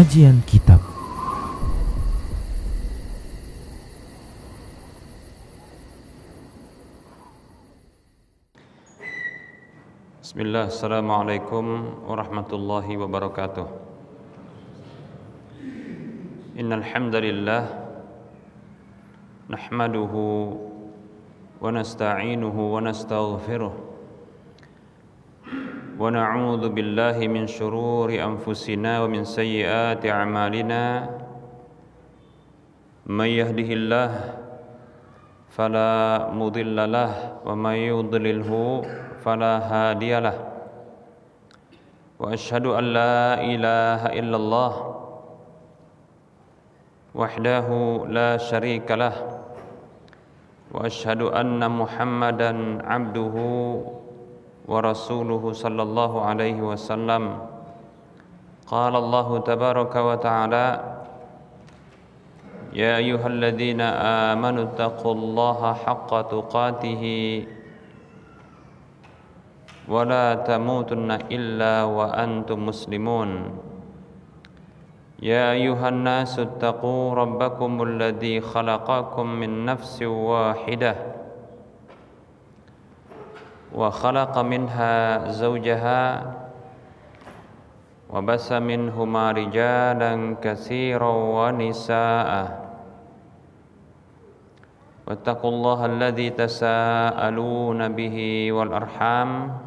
Kajian Kitab. Bismillah, assalamualaikum warahmatullahi wabarakatuh. Innal hamdalillah nahmaduhu wa nasta'inuhu wa nastaghfiruh wa na'udzu billahi min shururi anfusina wa min sayyiati a'malina. May yahdihillahu fala mudilla lahu wa may yudlilhu fala hadiyalah. Wa asyhadu an la ilaha illallah wahdahu la syarikalah wa asyhadu anna Muhammadan abduhu wa rasuluhu sallallahu alaihi wasallam. Qala Allah tabaraka wa ta'ala, ya ayyuhalladzina amanu taqullaha haqqa tuqatih wa la tamutunna illa wa antum muslimun. Ya ayyuhan nasu taqu rabbakumul ladzi khalaqakum min nafsin wahidah wa khalaqa minha zawjaha wa bassa minhuma rijalan katsiran wa nisaa'a. Wattaqullaha alladzi tasaaluna bihi wal arham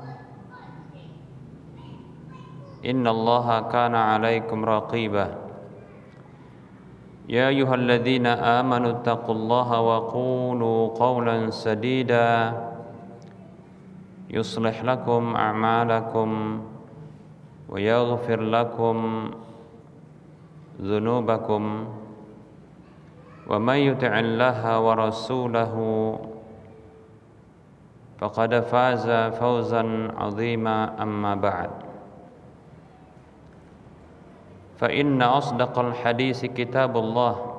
innallaha kana 'alaikum raqiba. Ya ayyuhalladzina amanu taqullaha wa qulu qawlan sadida yuslih lakum a'malakum wa yaghfir lakum dhunubakum wa may yuti'illaha wa rasulahu faqad faza fawzan 'azima. Amma ba'd, fa inna asdaqal hadisi kitabullah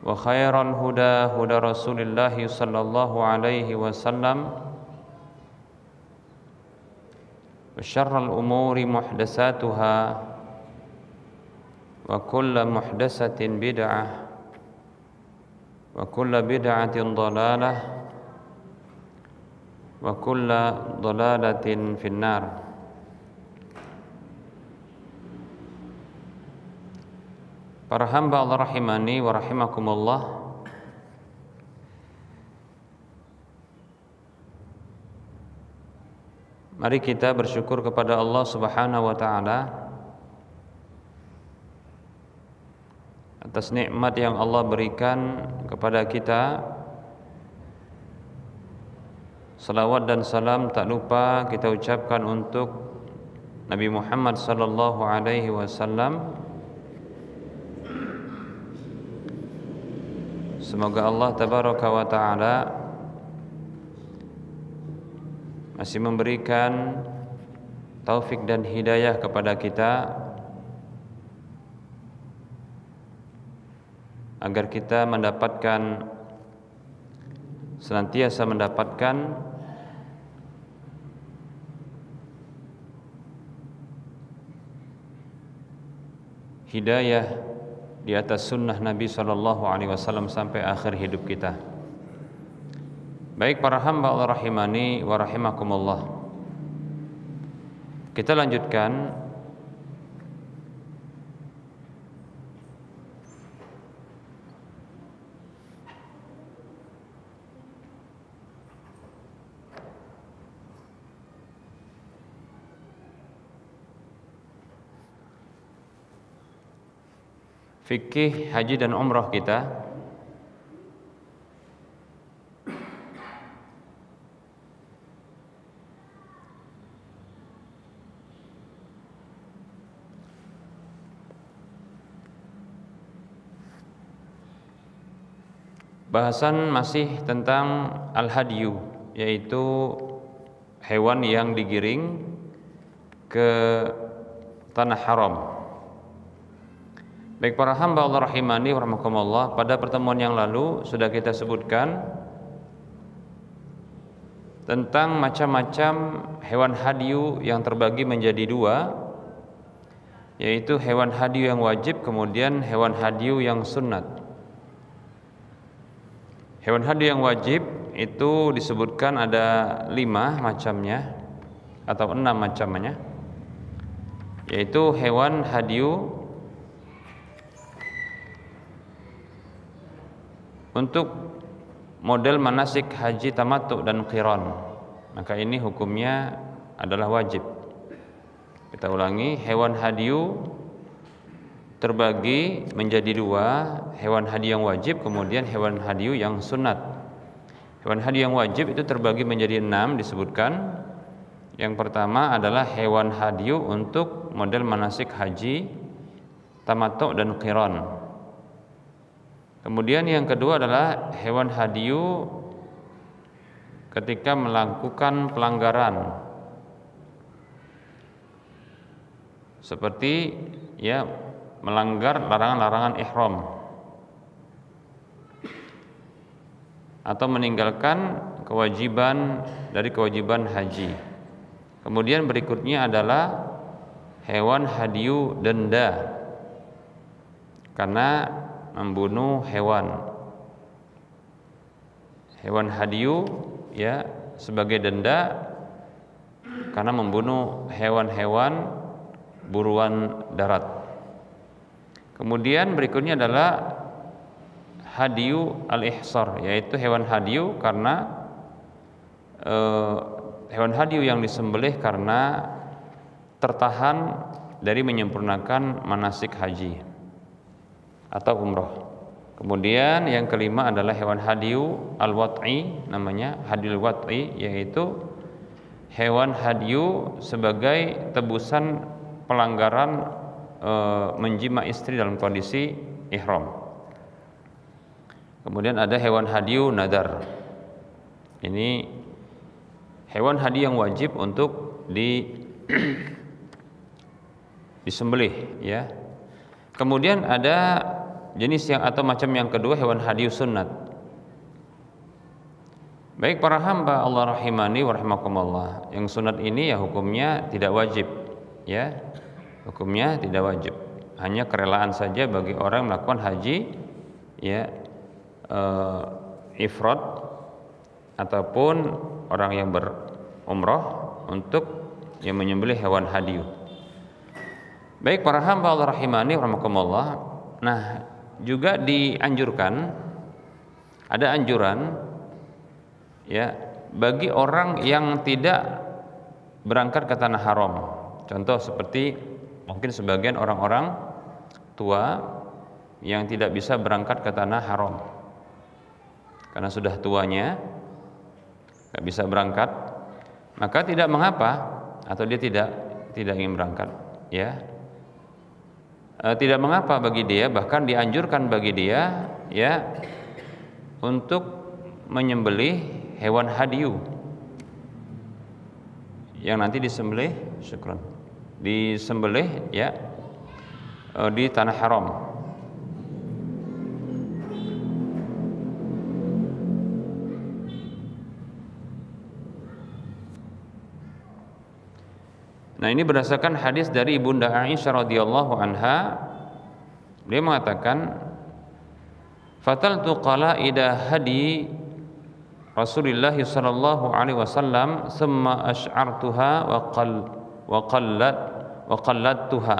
wa khairal huda huda Rasulillah sallallahu alaihi wasallam wa syarral umuri muhdatsatuha wa kullu muhdatsatin bid'ah wa kullu bid'atin dhalalah wa kullu dhalalatin finnar. Para hamba Allah rahimani wa rahimakumullah, mari kita bersyukur kepada Allah Subhanahu wa ta'ala atas nikmat yang Allah berikan kepada kita. Salawat dan salam tak lupa kita ucapkan untuk Nabi Muhammad sallallahu alaihi wasallam. Semoga Allah tabaraka wa ta'ala masih memberikan taufik dan hidayah kepada kita agar kita senantiasa mendapatkan hidayah di atas sunnah Nabi SAW sampai akhir hidup kita. Baik para hamba Allah rahimani wa rahimakumullah, kita lanjutkan fikih haji dan umrah kita. Bahasan masih tentang al-hadyu, yaitu hewan yang digiring ke tanah haram. Baik para hamba Allah rahimani wa rahimakumullah, pada pertemuan yang lalu sudah kita sebutkan tentang macam-macam hewan hadyu yang terbagi menjadi dua, yaitu hewan hadyu yang wajib, kemudian hewan hadyu yang sunnat. Hewan hadyu yang wajib itu disebutkan ada 5 macamnya atau 6 macamnya, yaitu hewan hadyu untuk model manasik haji tamattu dan qiran, maka ini hukumnya adalah wajib. Kita ulangi, hewan hadyu terbagi menjadi 2, hewan hadyu yang wajib, kemudian hewan hadyu yang sunnat. Hewan hadyu yang wajib itu terbagi menjadi 6 disebutkan. Yang pertama adalah hewan hadyu untuk model manasik haji tamattu dan qiran. Kemudian yang kedua adalah hewan hadyu ketika melakukan pelanggaran, seperti ya melanggar larangan-larangan ihram atau meninggalkan kewajiban dari kewajiban haji. Kemudian berikutnya adalah hewan hadyu denda karena membunuh hewan. Hewan hadyu ya sebagai denda karena membunuh hewan-hewan buruan darat. Kemudian berikutnya adalah hadyu al-ihsar, yaitu hewan hadyu karena hewan hadyu yang disembelih karena tertahan dari menyempurnakan manasik haji atau umroh. Kemudian yang kelima adalah hewan hadyu al-wat'i, namanya hadyu al-wat'i, yaitu hewan hadyu sebagai tebusan pelanggaran menjima istri dalam kondisi ihram. Kemudian ada hewan hadyu nadar. Ini hewan hadyu yang wajib untuk disembelih ya. Kemudian ada jenis yang atau macam yang kedua, hewan hadyu sunnat. Baik para hamba Allah rahimani wa rahimakumullah, yang sunat ini ya hukumnya tidak wajib ya. Hukumnya tidak wajib, hanya kerelaan saja bagi orang yang melakukan haji ya ifrad ataupun orang yang berumrah untuk yang menyembelih hewan hadyu. Baik para hamba Allah rahimani wa rahimakumullah. Nah, juga dianjurkan, ada anjuran ya bagi orang yang tidak berangkat ke tanah haram. Contoh seperti mungkin sebagian orang-orang tua yang tidak bisa berangkat ke tanah haram karena sudah tuanya tidak bisa berangkat, maka tidak mengapa, atau dia tidak ingin berangkat ya, tidak mengapa bagi dia, bahkan dianjurkan bagi dia ya untuk menyembelih hewan hadyu yang nanti disembelih disembelih ya di tanah haram. Nah, ini berdasarkan hadis dari Ibunda Aisyah radhiyallahu anha. Beliau mengatakan, "Fataltu qalaida hadi Rasulullah sallallahu alaihi wasallam, thumma asy'artuha wa qallattuha.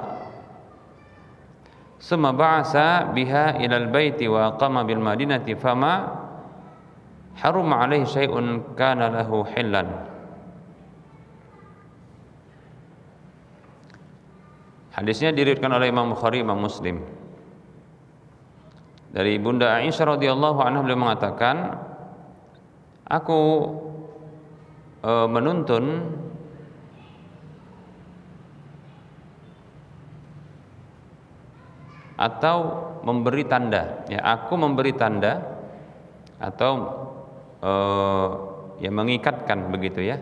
Thumma ba'atha biha ila al-baiti wa qama bil madinati fama haruma alaihi syai'un kana lahu hillan." Hadisnya diriwayatkan oleh Imam Bukhari, Imam Muslim. Dari Bunda Aisyah radhiyallahu anha, beliau mengatakan, aku menuntun atau memberi tanda, ya aku memberi tanda atau ya mengikatkan begitu ya,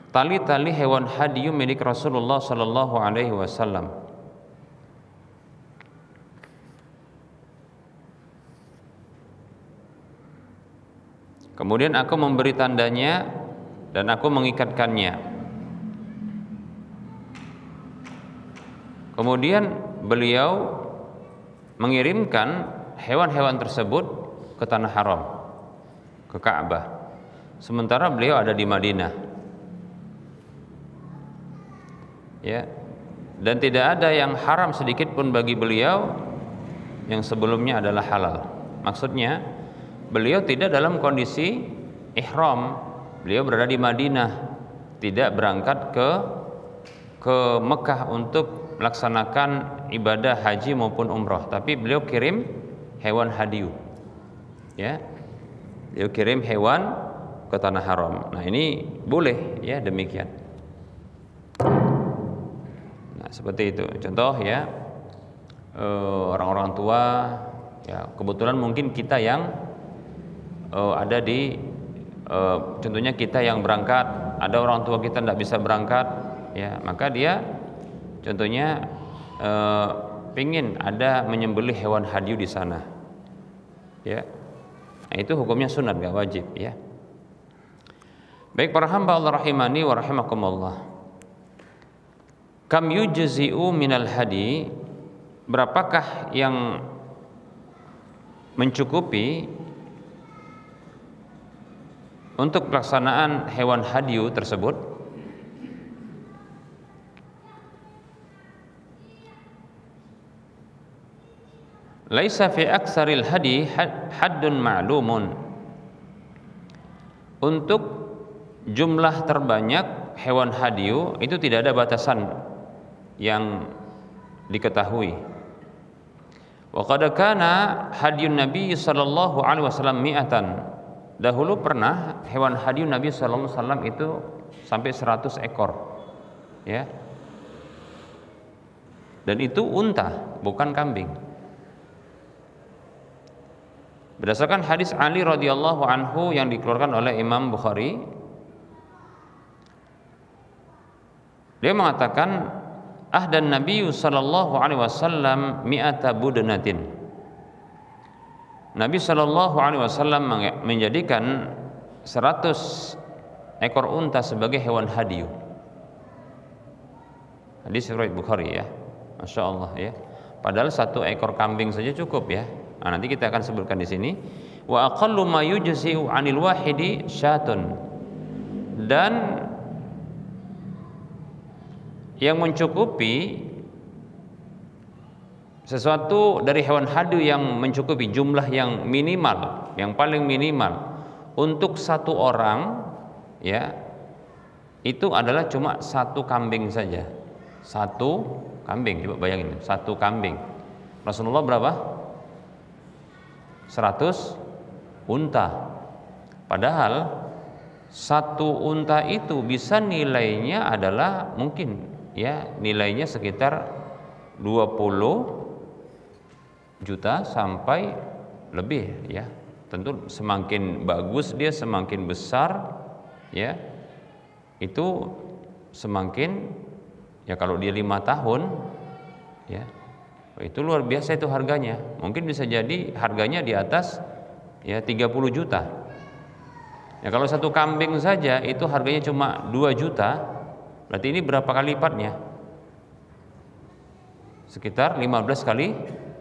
tali-tali hewan hadyu milik Rasulullah sallallahu alaihi wasallam. Kemudian aku memberi tandanya dan aku mengikatkannya. Kemudian beliau mengirimkan hewan-hewan tersebut ke tanah haram, ke Ka'bah. Sementara beliau ada di Madinah. Ya. Dan tidak ada yang haram sedikit pun bagi beliau yang sebelumnya adalah halal. Maksudnya, beliau tidak dalam kondisi ihram. Beliau berada di Madinah, tidak berangkat ke Mekah untuk melaksanakan ibadah haji maupun umrah, tapi beliau kirim hewan hadiyu. Ya. Beliau kirim hewan ke tanah haram. Nah, ini boleh ya demikian. Nah, seperti itu. Contoh ya, orang-orang tua ya, kebetulan mungkin kita yang ada di contohnya kita yang berangkat, ada orang tua kita tidak bisa berangkat ya, maka dia contohnya pingin ada menyembelih hewan hadiyu di sana ya. Nah, itu hukumnya sunat, gak wajib ya. Baik para hamba Allah rahimani wa rahimakumullah, kam yujzi'u minal hadi, berapakah yang mencukupi untuk pelaksanaan hewan hadiyu tersebut? Laisa fi aksaril hadi haddun ma'lumun. Untuk jumlah terbanyak hewan hadiyu itu tidak ada batasan yang diketahui. Wa qad kana hadiyun Nabi sallallahu alaihi wasallam mi'atan. Dahulu pernah hewan hadiyu Nabi sallallahu alaihi wasallam itu sampai 100 ekor. Ya. Dan itu unta, bukan kambing. Berdasarkan hadis Ali radhiyallahu anhu yang dikeluarkan oleh Imam Bukhari, dia mengatakan ahdan Nabi sallallahu alaihi wasallam mi'ata budnatin. Nabi sallallahu alaihi wasallam menjadikan 100 ekor unta sebagai hewan hadiyu. Hadis riwayat Bukhari ya. Masya Allah ya. Padahal 1 ekor kambing saja cukup ya. Nah, nanti kita akan sebutkan di sini. Wa aqallu ma yujzi'u 'anil wahidi syatun. Dan yang mencukupi sesuatu dari hewan hadiyu yang mencukupi jumlah yang minimal, yang paling minimal untuk 1 orang ya, itu adalah cuma 1 kambing saja. 1 kambing, coba bayangin, 1 kambing. Rasulullah berapa? 100 unta. Padahal 1 unta itu bisa nilainya adalah mungkin ya, nilainya sekitar 20 juta sampai lebih ya. Tentu semakin bagus dia, semakin besar ya, itu semakin ya, kalau dia 5 tahun ya, itu luar biasa itu harganya. Mungkin bisa jadi harganya di atas ya 30 juta. Ya, kalau 1 kambing saja itu harganya cuma 2 juta, berarti ini berapa kali lipatnya? Sekitar 15 kali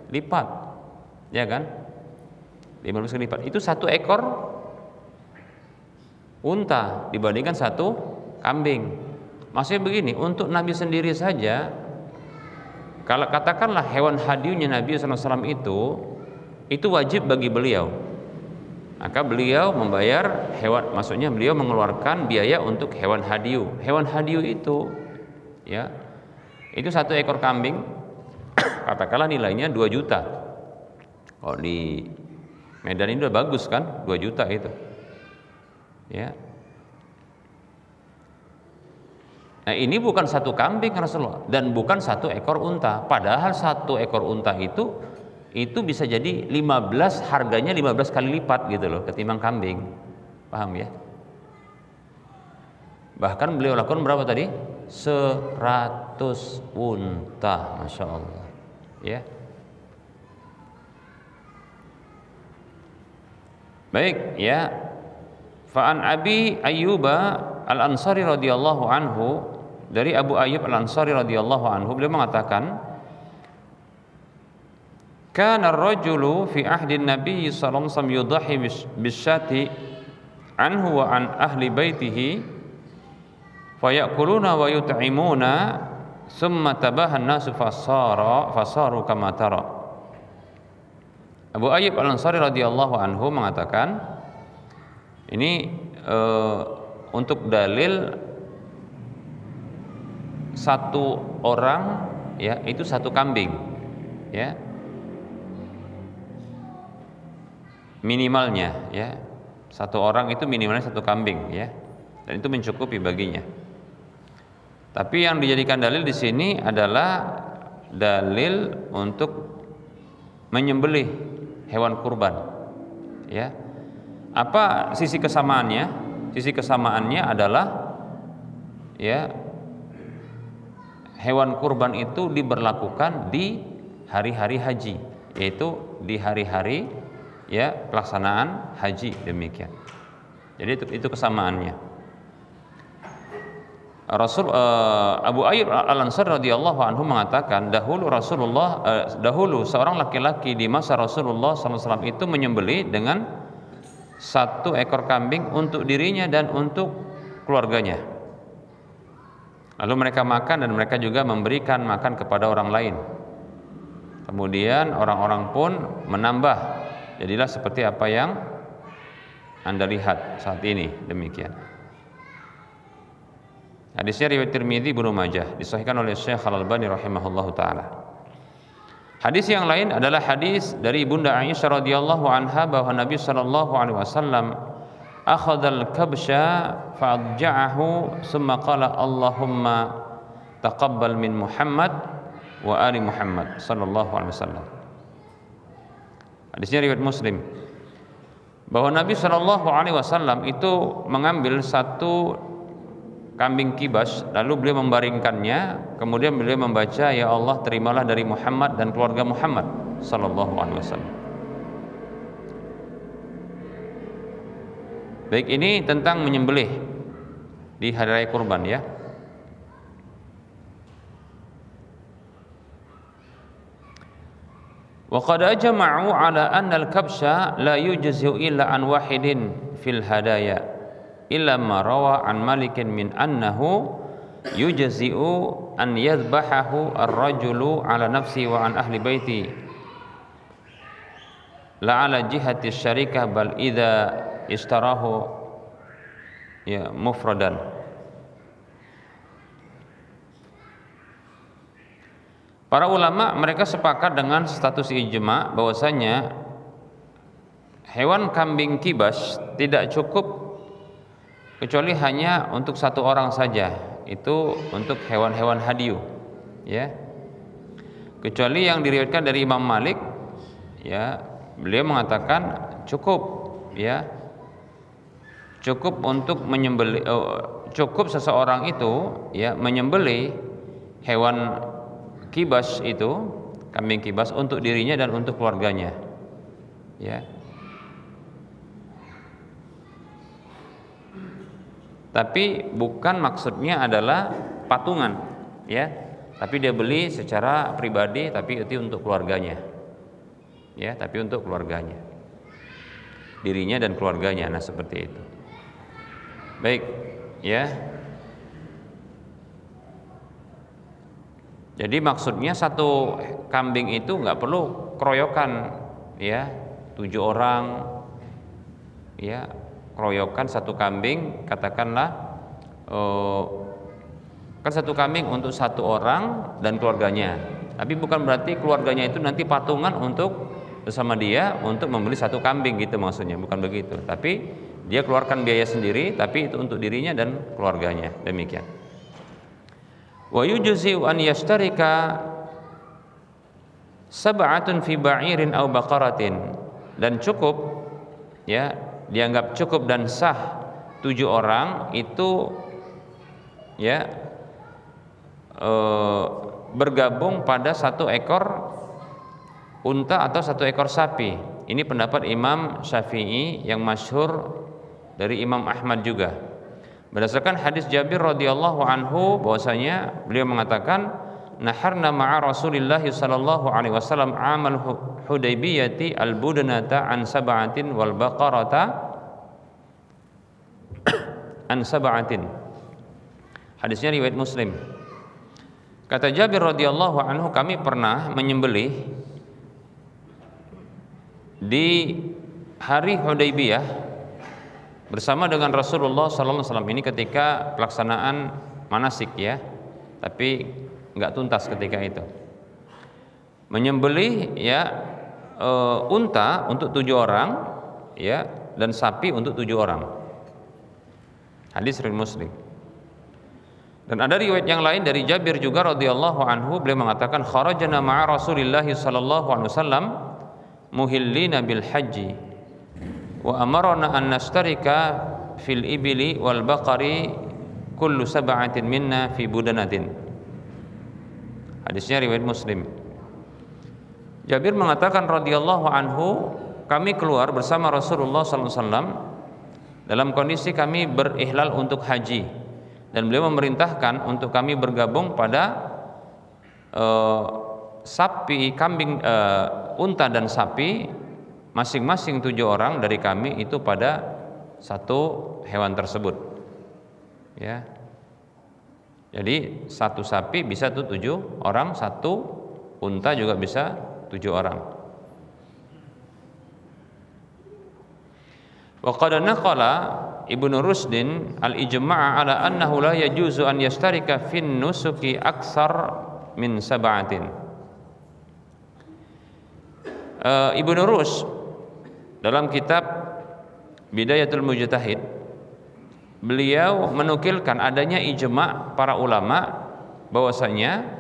lipat. Ya kan? 15 kali lipat. Itu 1 ekor unta dibandingkan 1 kambing. Maksudnya begini, untuk Nabi sendiri saja, kalau katakanlah hewan hadiyunya Nabi SAW itu wajib bagi beliau, maka beliau membayar hewan, maksudnya beliau mengeluarkan biaya untuk hewan hadiyu. Hewan hadiyu itu ya, itu 1 ekor kambing katakanlah nilainya 2 juta. Kalau di Medan ini udah bagus kan, 2 juta itu ya. Nah, ini bukan 1 kambing Rasulullah dan bukan 1 ekor unta. Padahal 1 ekor unta itu bisa jadi 15, harganya 15 kali lipat gitu loh ketimbang kambing. Paham ya? Bahkan beliau lakukan berapa tadi? 100 unta, Masya Allah ya. Baik ya. Fa'an Abi Ayyuba Al-Ansari radhiyallahu anhu, dari Abu Ayyub Al-Ansari radhiyallahu anhu, beliau mengatakan kana ar-rajulu fi ahdi an-nabiy sallallahu alaihi wasallam yudhi bisyati anhu wa an ahli baitihi fayakuluna wa yut'imuna summa tabahan nasu fasaru kama tara. Abu Ayyub Al-Ansari radhiyallahu anhu mengatakan ini untuk dalil satu orang ya itu satu kambing ya minimalnya ya satu orang itu minimalnya satu kambing ya dan itu mencukupi baginya. Tapi yang dijadikan dalil di sini adalah dalil untuk menyembelih hewan kurban ya. Apa sisi kesamaannya? Sisi kesamaannya adalah ya hewan kurban itu diberlakukan di hari-hari haji, yaitu di hari-hari ya pelaksanaan haji demikian. Jadi itu kesamaannya. Abu Ayyub Al-Ansari radhiyallahu anhu mengatakan dahulu seorang laki-laki di masa Rasulullah SAW itu menyembelih dengan satu ekor kambing untuk dirinya dan untuk keluarganya. Lalu mereka makan dan mereka juga memberikan makan kepada orang lain. Kemudian orang-orang pun menambah. Jadilah seperti apa yang Anda lihat saat ini demikian. Hadisnya riwayat Tirmidzi, Ibnu Majah, disahihkan oleh Syekh Al-Albani rahimahullahu taala. Hadis yang lain adalah hadis dari Bunda Aisyah radhiyallahu anha bahwa Nabi sallallahu alaihi wasallam akhadhal kabsha fa'adja'ahu summa qala Allahumma taqabbal min Muhammad wa ali Muhammad sallallahu alaihi wasallam. Hadisnya riwayat Muslim bahwa Nabi sallallahu alaihi wasallam itu mengambil satu kambing kibas lalu beliau membaringkannya, kemudian beliau membaca ya Allah terimalah dari Muhammad dan keluarga Muhammad sallallahu alaihi wasallam. Baik, ini tentang menyembelih di hari raya kurban ya. Wa qad ajma'u ala anna al-kabsha la yujzi'u illa an wahidin fil hadaya illa ma rawa an Malikin min annahu yujzi'u an yadhbahahu ar-rajulu ala nafsi wa an ahli baiti la ala jihati syarikah bal idza istarahu ya mufradan. Para ulama mereka sepakat dengan status ijma bahwasanya hewan kambing kibas tidak cukup kecuali hanya untuk satu orang saja, itu untuk hewan-hewan hadiyu ya. Kecuali yang diriwayatkan dari Imam Malik ya, beliau mengatakan cukup ya, cukup untuk menyembelih, cukup seseorang itu ya menyembelih hewan kibas itu, kambing kibas untuk dirinya dan untuk keluarganya ya. Tapi bukan maksudnya adalah patungan ya, tapi dia beli secara pribadi tapi itu untuk keluarganya ya, tapi untuk keluarganya, dirinya dan keluarganya. Nah seperti itu. Baik ya, jadi maksudnya satu kambing itu nggak perlu keroyokan ya, 7 orang ya, keroyokan satu kambing, katakanlah kan satu kambing untuk satu orang dan keluarganya, tapi bukan berarti keluarganya itu nanti patungan untuk bersama dia untuk membeli satu kambing gitu, maksudnya bukan begitu, tapi dia keluarkan biaya sendiri tapi itu untuk dirinya dan keluarganya demikian. Wa yujzi'u an yashtarika sab'atun fi ba'irin aw baqaratin, dan cukup ya, dianggap cukup dan sah 7 orang itu ya bergabung pada satu ekor unta atau satu ekor sapi. Ini pendapat Imam Syafi'i yang masyhur dari Imam Ahmad juga. Berdasarkan hadis Jabir radhiyallahu anhu bahwasanya beliau mengatakan naharna ma'a Rasulillah sallallahu alaihi wasallam amal Hudaybiyati al-budnata an sab'atin wal baqarata an sab'atin. Hadisnya riwayat Muslim. Kata Jabir radhiyallahu anhu, kami pernah menyembelih di hari Hudaybiyah bersama dengan Rasulullah sallallahu alaihi wasallam. Ini ketika pelaksanaan manasik ya, tapi enggak tuntas ketika itu. Menyembelih ya unta untuk 7 orang ya, dan sapi untuk 7 orang. Hadis riwayat Muslim. Dan ada riwayat yang lain dari Jabir juga radhiyallahu anhu, beliau mengatakan kharajna ma'a Rasulillah sallallahu alaihi wasallam muhillina bil haji wa amarna an nashtarika fil ibli wal baqari kullu sab'atin minna fi budanatin. Hadisnya riwayat Muslim. Jabir mengatakan radhiyallahu anhu, kami keluar bersama Rasulullah sallallahu alaihi wasallam dalam kondisi kami berihlal untuk haji, dan beliau memerintahkan untuk kami bergabung pada sapi, kambing, unta dan sapi masing-masing 7 orang dari kami itu pada satu hewan tersebut. Ya. Jadi satu sapi bisa tuh 7 orang, satu unta juga bisa 7 orang. Wa qad naqala Ibnu Rusdin al-ijma' ala annahu la yajuzu an yashtarika fin nusuki aktsar min sab'atin. Ibnu Rusd dalam kitab Bidayatul Mujtahid, beliau menukilkan adanya ijma' para ulama bahwasanya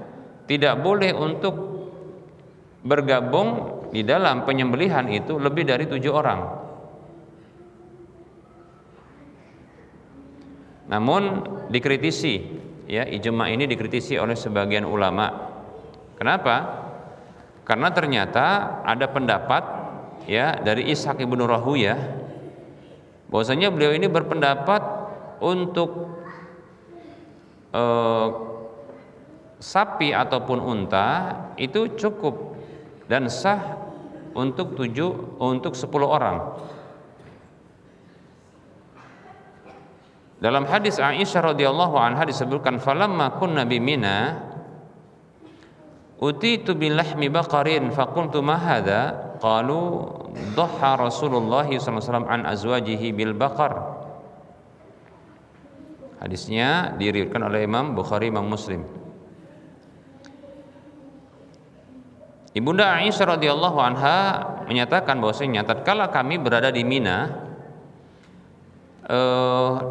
tidak boleh untuk bergabung di dalam penyembelihan itu lebih dari 7 orang. Namun dikritisi, ya, ijma' ini dikritisi oleh sebagian ulama. Kenapa? Karena ternyata ada pendapat ya dari Ishaq ibnu Rahuyah bahwasanya beliau ini berpendapat untuk sapi ataupun unta itu cukup dan sah untuk 10 orang. Dalam hadis Aisyah radhiyallahu anha disebutkan falamma kunna bi Mina utitu bil lahmi baqarin faqultu ma hadza qalu dhaha Rasulullah sallallahu alaihi wasallam an azwajihi bil baqar. Hadisnya diriwayatkan oleh Imam Bukhari, Imam Muslim. Ibunda Aisyah radhiyallahu anha menyatakan bahwasanya tatkala kami berada di Mina,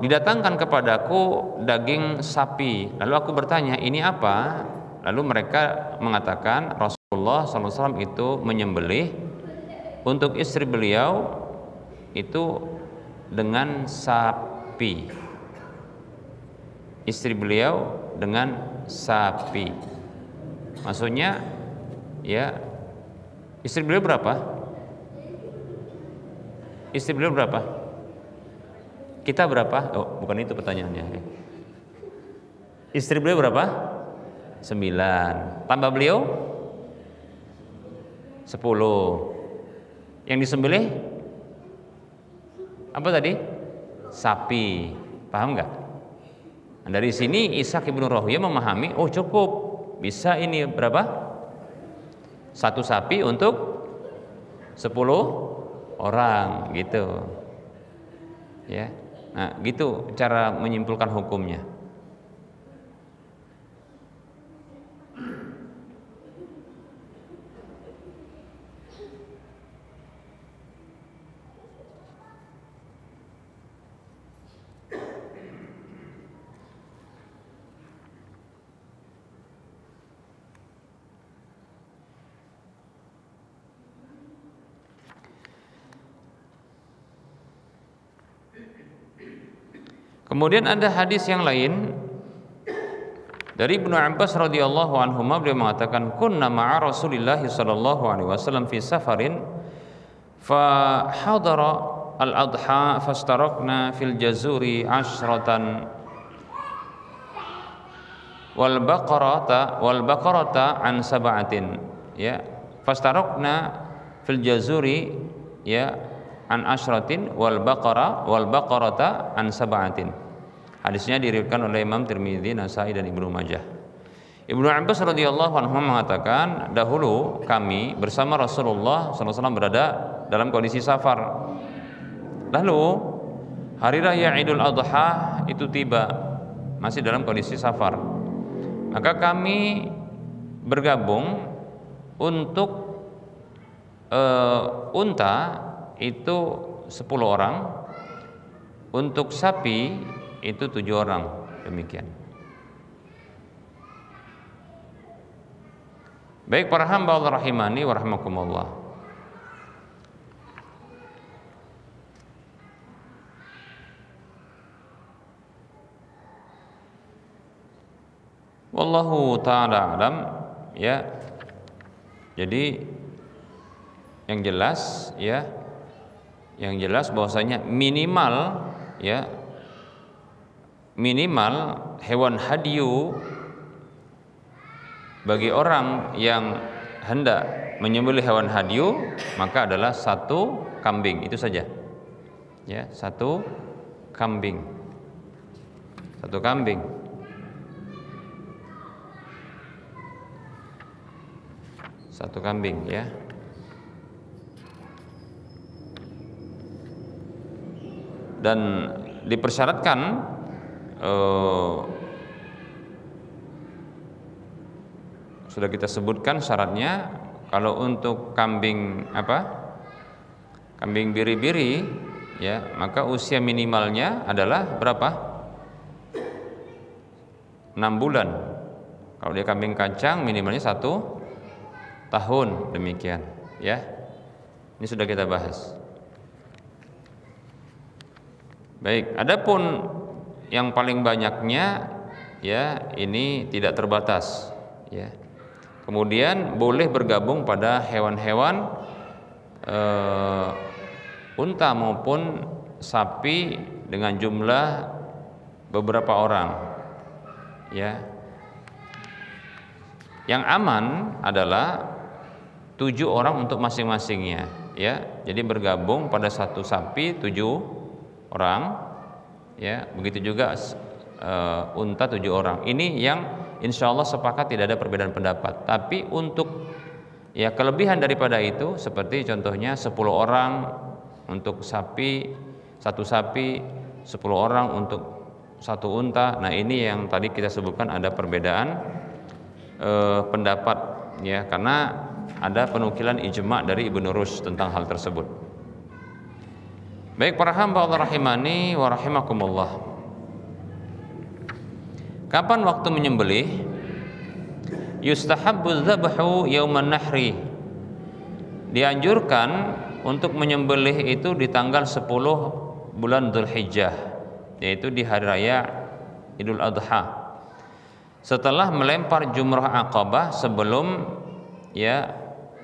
didatangkan kepadaku daging sapi. Lalu aku bertanya, ini apa? Lalu mereka mengatakan Rasulullah SAW itu menyembelih untuk istri beliau itu dengan sapi. Istri beliau dengan sapi. Maksudnya ya, istri beliau berapa? Istri beliau berapa? Kita berapa? Oh, bukan itu pertanyaannya. Istri beliau berapa? 9. Tambah beliau 10. Yang disembelih apa tadi? Sapi. Paham nggak? Nah, dari sini Ishaq ibnu Rahuyah memahami, oh cukup, bisa ini berapa? 1 sapi untuk 10 orang gitu. Ya. Nah, gitu cara menyimpulkan hukumnya. Kemudian ada hadis yang lain dari Ibnu Abbas radhiyallahu anhu, beliau mengatakan kunna ma'a Rasulillah sallallahu alaihi wasallam fi safarin fa hadara al-adha fastarakna fil jazuri 'ashratan wal baqarata an sab'atin, ya, fastarakna fil jazuri ya an asyratin wal baqarata an sab'atin. Hadisnya diriwayatkan oleh Imam Tirmidzi, Nasai dan Ibnu Majah. Ibnu Abbas radhiyallahu anhu mengatakan, dahulu kami bersama Rasulullah SAW berada dalam kondisi safar. Lalu hari raya Idul Adha itu tiba, masih dalam kondisi safar. Maka kami bergabung untuk unta itu 10 orang, untuk sapi itu 7 orang, demikian. Baik para hamba Allah rahimani wa rahimakumullah. Wallahu ta'ala alam, ya. Jadi yang jelas ya, yang jelas bahwasanya minimal ya, minimal hewan hadyu bagi orang yang hendak menyembelih hewan hadyu maka adalah 1 kambing, itu saja ya, 1 kambing, 1 kambing. Satu kambing ya. Dan dipersyaratkan sudah kita sebutkan syaratnya, kalau untuk kambing kambing biri-biri ya, maka usia minimalnya adalah berapa? 6 bulan. Kalau dia kambing kacang minimalnya 1 tahun, demikian ya. Ini sudah kita bahas. Baik, adapun yang paling banyaknya ya ini tidak terbatas ya. Kemudian boleh bergabung pada hewan-hewan unta maupun sapi dengan jumlah beberapa orang ya. Yang aman adalah 7 orang untuk masing-masingnya ya. Jadi bergabung pada 1 sapi 7 orang ya. Begitu juga unta 7 orang. Ini yang insya Allah sepakat, tidak ada perbedaan pendapat. Tapi untuk ya kelebihan daripada itu, seperti contohnya 10 orang untuk sapi, 1 sapi, 10 orang untuk 1 unta. Nah ini yang tadi kita sebutkan ada perbedaan pendapat ya, karena ada penukilan ijma' dari Ibnu Rushd tentang hal tersebut. Baik para hamba Allah rahimani wa rahimakumullah. Kapan waktu menyembelih? Yustahabbu dzabhu yauman nahri. Dianjurkan untuk menyembelih itu di tanggal 10 bulan Dzulhijjah, yaitu di hari raya Idul Adha. Setelah melempar jumrah Aqabah, sebelum ya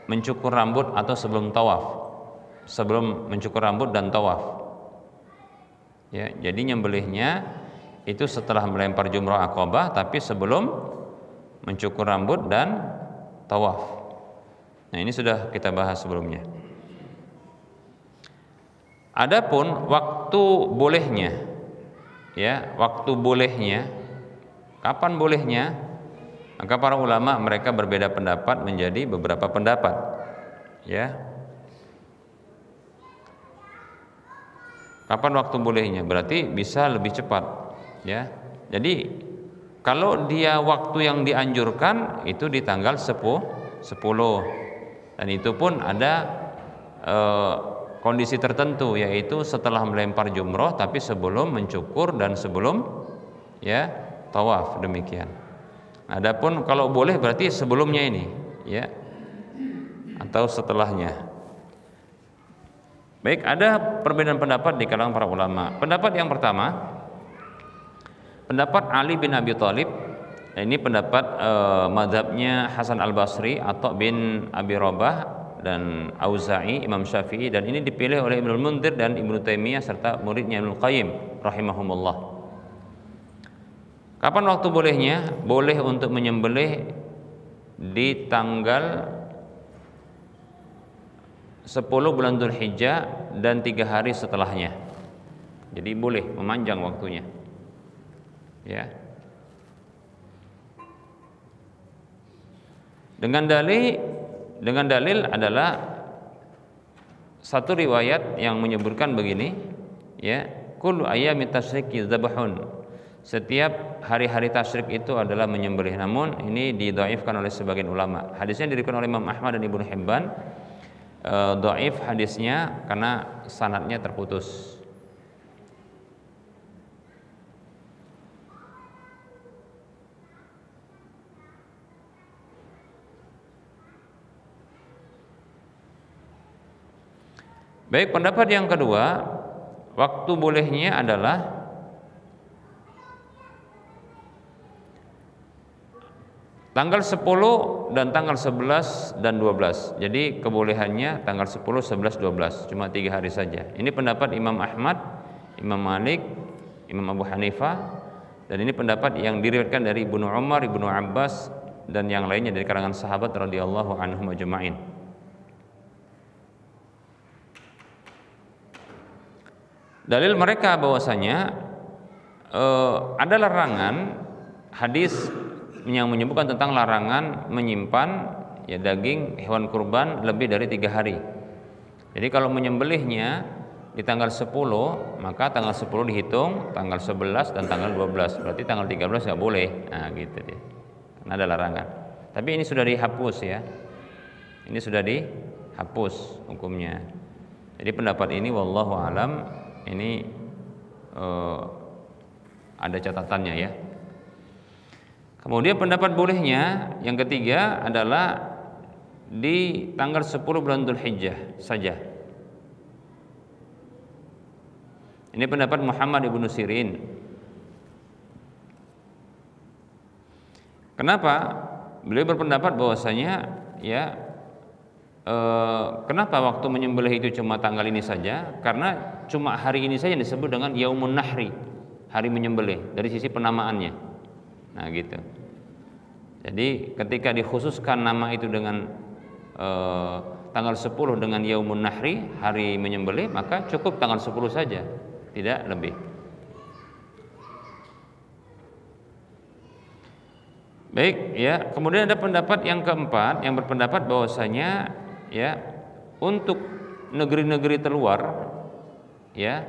mencukur rambut atau sebelum tawaf. Sebelum mencukur rambut dan tawaf. Ya, jadi nyembelihnya itu setelah melempar jumrah Aqabah tapi sebelum mencukur rambut dan tawaf. Nah, ini sudah kita bahas sebelumnya. Adapun waktu bolehnya ya, waktu bolehnya kapan bolehnya? Maka para ulama mereka berbeda pendapat menjadi beberapa pendapat ya. Kapan waktu bolehnya? Berarti bisa lebih cepat ya. Jadi kalau dia waktu yang dianjurkan itu di tanggal 10 dan itu pun ada kondisi tertentu, yaitu setelah melempar jumroh tapi sebelum mencukur dan sebelum ya tawaf, demikian. Adapun kalau boleh berarti sebelumnya ini ya atau setelahnya. Baik, ada perbedaan pendapat di kalangan para ulama. Pendapat yang pertama, pendapat Ali bin Abi Thalib. Ini pendapat mazhabnya Hasan Al-Basri, Atha bin Abi Rabah dan Auza'i, Imam Syafi'i, dan ini dipilih oleh Ibnu Mundzir dan Ibnu Taimiyah serta muridnya Ibnu Qayyim rahimahumullah. Kapan waktu bolehnya? Boleh untuk menyembelih di tanggal 10 bulan Dzulhijjah dan 3 hari setelahnya. Jadi boleh memanjang waktunya. Ya. Dengan dalil adalah satu riwayat yang menyebutkan begini, ya, kullu ayyamit tasyriqi dzabhun. Setiap hari-hari tasyrik itu adalah menyembelih. Namun ini didhaifkan oleh sebagian ulama. Hadisnya diriwayatkan oleh Imam Ahmad dan Ibnu Hibban. Dhaif hadisnya karena sanadnya terputus. Baik, pendapat yang kedua, waktu bolehnya adalah tanggal 10 dan tanggal 11 dan 12. Jadi kebolehannya tanggal 10, 11, 12, cuma 3 hari saja. Ini pendapat Imam Ahmad, Imam Malik, Imam Abu Hanifah, dan ini pendapat yang diriwayatkan dari Ibnu Umar, Ibnu Abbas dan yang lainnya dari kalangan sahabat radhiyallahu anhum ajma'in. Dalil mereka bahwasanya ada larangan hadis yang menyebutkan tentang larangan menyimpan ya daging hewan kurban lebih dari 3 hari. Jadi kalau menyembelihnya di tanggal 10, maka tanggal 10 dihitung, tanggal 11 dan tanggal 12. Berarti tanggal 13 nggak boleh. Nah, gitu dia. Karena ada larangan. Tapi ini sudah dihapus ya. Ini sudah dihapus hukumnya. Jadi pendapat ini wallahu alam ini ada catatannya ya. Kemudian pendapat bolehnya yang ketiga adalah di tanggal 10 bulan Dzulhijjah saja. Ini pendapat Muhammad ibnu Sirin. Kenapa? Beliau berpendapat bahwasanya ya kenapa waktu menyembelih itu cuma tanggal ini saja? Karena cuma hari ini saja disebut dengan Yaumun Nahri, hari menyembelih dari sisi penamaannya. Nah gitu. Jadi ketika dikhususkan nama itu dengan tanggal 10 dengan Yaumun Nahri, hari menyembelih, maka cukup tanggal 10 saja, tidak lebih. Baik ya, kemudian ada pendapat yang keempat yang berpendapat bahwasanya ya untuk negeri-negeri terluar ya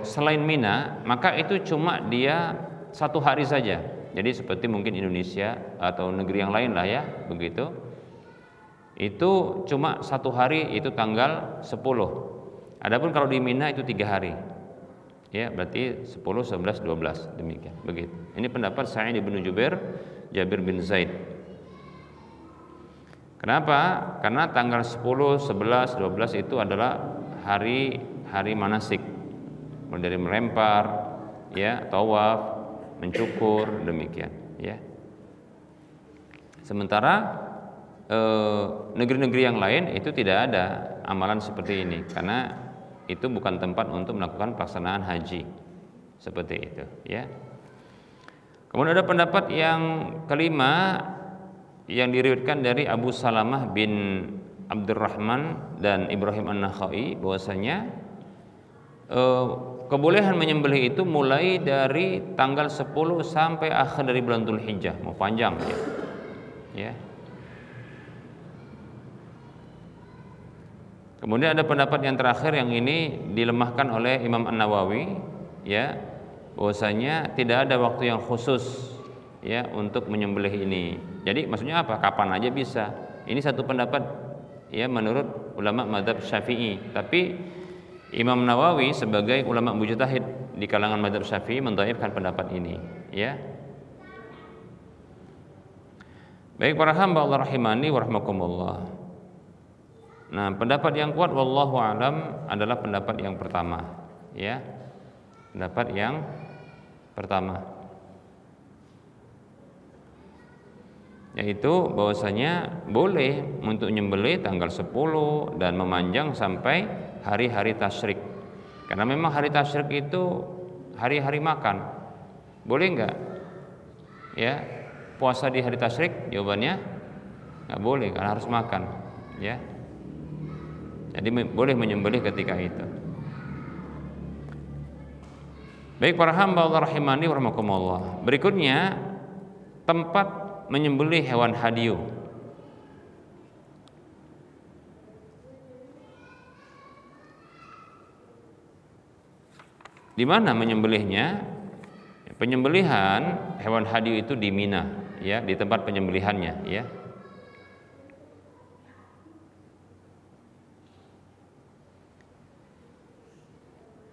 selain Mina, maka itu cuma dia 1 hari saja. Jadi seperti mungkin Indonesia atau negeri yang lain lah ya, begitu. Itu cuma 1 hari, itu tanggal 10. Adapun kalau di Mina itu 3 hari. Ya, berarti 10, 11, 12 demikian, begitu. Ini pendapat Sa'id bin Jubair, Jabir bin Zaid. Kenapa? Karena tanggal 10, 11, 12 itu adalah hari manasik. Mulai dari melempar, ya, tawaf, mencukur, demikian, ya. Sementara negeri-negeri yang lain itu tidak ada amalan seperti ini, karena itu bukan tempat untuk melakukan pelaksanaan haji seperti itu, ya. Kemudian ada pendapat yang kelima yang diriwayatkan dari Abu Salamah bin Abdurrahman dan Ibrahim An-Nakhai bahwasanya kebolehan menyembelih itu mulai dari tanggal 10 sampai akhir dari bulan Dzulhijjah, mau panjang ya. Ya. Kemudian ada pendapat yang terakhir yang ini dilemahkan oleh Imam An-Nawawi ya, bahwasanya tidak ada waktu yang khusus ya untuk menyembelih ini. Jadi maksudnya apa? Kapan aja bisa. Ini satu pendapat ya menurut ulama mazhab Syafi'i, tapi Imam Nawawi sebagai ulama mujtahid di kalangan mazhab Syafi'i mendhaifkan pendapat ini, ya. Baik para hamba Allah rahimani wa rahmakumullah. Nah, pendapat yang kuat wallahu alam adalah pendapat yang pertama, ya. Pendapat yang pertama, yaitu bahwasanya boleh untuk nyembelih tanggal 10 dan memanjang sampai hari-hari tasyrik. Karena memang hari tasyrik itu hari-hari makan. Boleh enggak? ya puasa di hari tasyrik? Jawabannya nggak boleh karena harus makan, ya. Jadi boleh menyembelih ketika itu. Baik para hamba Allah rahimani wa rahimakumullah. Berikutnya tempat menyembelih hewan hadiu. Di mana menyembelihnya? Penyembelihan hewan hadiu itu di Mina, ya, di tempat penyembelihannya, ya.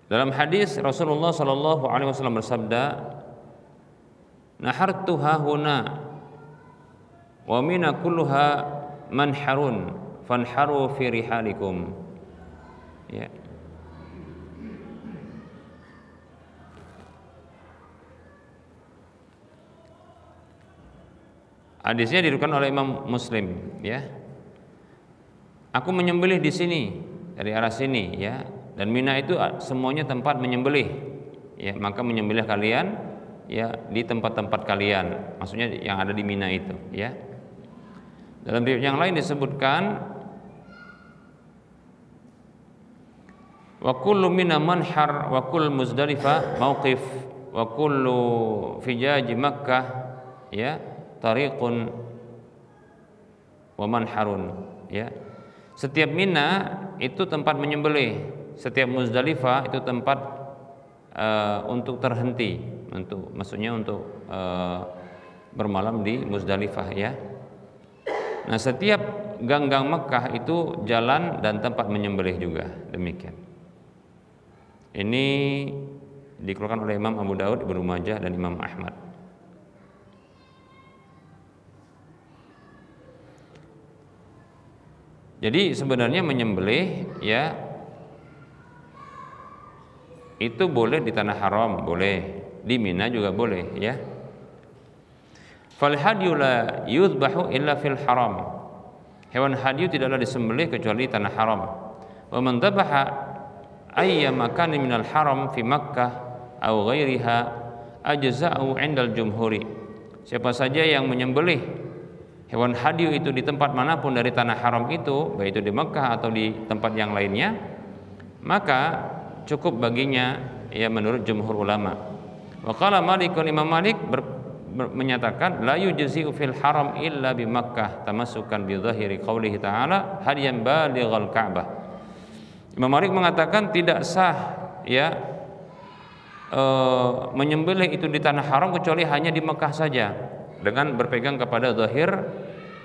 Dalam hadis Rasulullah sallallahu alaihi wasallam bersabda, "Nahartu hahuna wa mina kulluha manharun fanharu fi rihalikum." Ya. Hadisnya diriwayatkan oleh Imam Muslim, ya. Aku menyembelih di sini dari arah sini, ya. Dan Mina itu semuanya tempat menyembelih, ya. Maka menyembelih kalian, ya, di tempat-tempat kalian. Maksudnya yang ada di Mina itu, ya. Dalam riwayat yang lain disebutkan, wa kullu mina manhar wa kullu Muzdalifah mauqif wa kullu fijaj Makkah, ya, tariqun wa manharun, ya. Setiap Mina itu tempat menyembelih, setiap Muzdalifah itu tempat untuk terhenti, maksudnya untuk bermalam di Muzdalifah, ya. Nah, setiap gang-gang Mekah itu jalan dan tempat menyembelih juga, demikian. Ini dikeluarkan oleh Imam Abu Daud, Ibnu Majah dan Imam Ahmad. Jadi sebenarnya menyembelih, ya, itu boleh di tanah haram, boleh di Mina juga boleh, ya. Fal hadyu la yuzbahu illa fil haram. Hewan hadyu tidaklah disembelih kecuali di tanah haram. Wa man dhabaha ayya makanin minal haram fi Makkah aw ghairiha ajza'u 'indal jumhuri. Siapa saja yang menyembelih hewan hadyu itu di tempat manapun dari tanah haram itu, baik itu di Makkah atau di tempat yang lainnya, maka cukup baginya, ya, menurut jumhur ulama. Wa qala Malikun, Imam Malik menyatakan la yujzi'u fil haram illa bi Makkah tamassukan bi dhahiri qaulihi ta'ala hadiyan balighal Ka'bah. Imam Malik mengatakan tidak sah, ya, menyembelih itu di tanah haram kecuali hanya di Mekah saja, dengan berpegang kepada zahir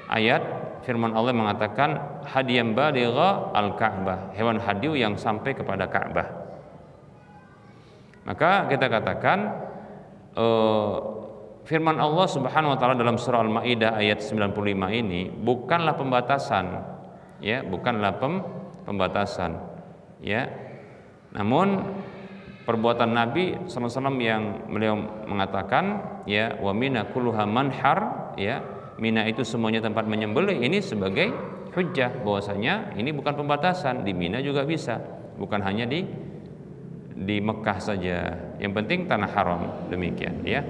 ayat firman Allah mengatakan hadiyan baligha al-Ka'bah, hewan hadiu yang sampai kepada Ka'bah. Maka kita katakan firman Allah Subhanahu wa taala dalam surah Al-Maidah ayat 95 ini bukanlah pembatasan, ya, bukanlah pembatasan, ya. Namun perbuatan Nabi sallallahu alaihi wasallam yang beliau mengatakan, ya, wa mina kulluha manhar, ya, Mina itu semuanya tempat menyembelih, ini sebagai hujjah bahwasanya ini bukan pembatasan, di Mina juga bisa, bukan hanya di Mekah saja. Yang penting tanah haram, demikian, ya.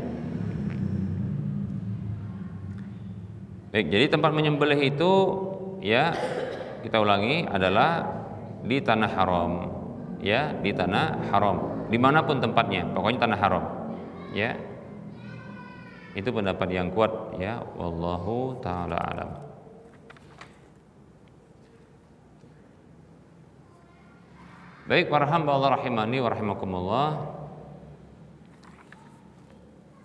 Baik, jadi tempat menyembelih itu, ya, kita ulangi, adalah di tanah haram, ya, di tanah haram, dimanapun tempatnya, pokoknya tanah haram, ya. Itu pendapat yang kuat, ya, wallahu taala alam. Baik para hamba Allah rahimani wa rahimakumullah,